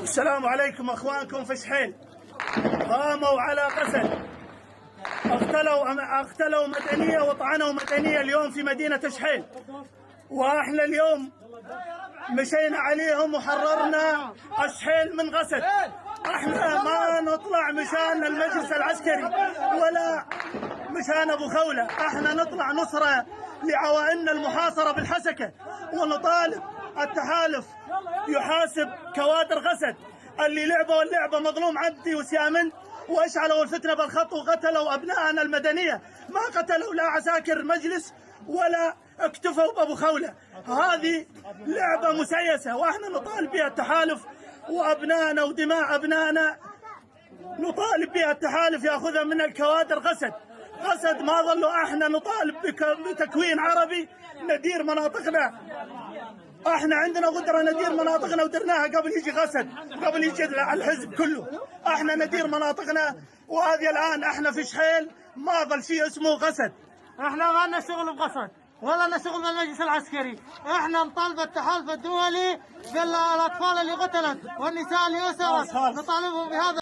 السلام عليكم اخوانكم في شحيل. قاموا على قسد، اقتلوا مدنيه وطعنوا مدنيه اليوم في مدينه شحيل، واحنا اليوم مشينا عليهم وحررنا شحيل من قسد. احنا ما نطلع مشان المجلس العسكري ولا مشان ابو خوله، احنا نطلع نصره لعوائلنا المحاصره بالحسكه، ونطالب التحالف يحاسب كوادر قسد اللي لعبوا اللعبه مظلوم عبدي وسيامن واشعلوا الفتنه بالخط وقتلوا ابنائنا المدنيه، ما قتلوا لا عساكر مجلس ولا اكتفوا بابو خوله. هذه لعبه مسيسه واحنا نطالب بها التحالف، وابنائنا ودماء ابنائنا نطالب بها التحالف ياخذها من الكوادر قسد. قسد ما ظلوا، احنا نطالب بتكوين عربي ندير مناطقنا. احنا عندنا قدره ندير مناطقنا ودرناها قبل يجي قسد، قبل يجي الحزب كله. احنا ندير مناطقنا، وهذه الان احنا في شحيل ما ظل شيء اسمه قسد. احنا ما لنا شغل بقسد ولا لنا شغل بالمجلس العسكري، احنا نطالب التحالف الدولي بالاطفال اللي قتلت والنساء اللي اسرت، نطالبهم بهذا.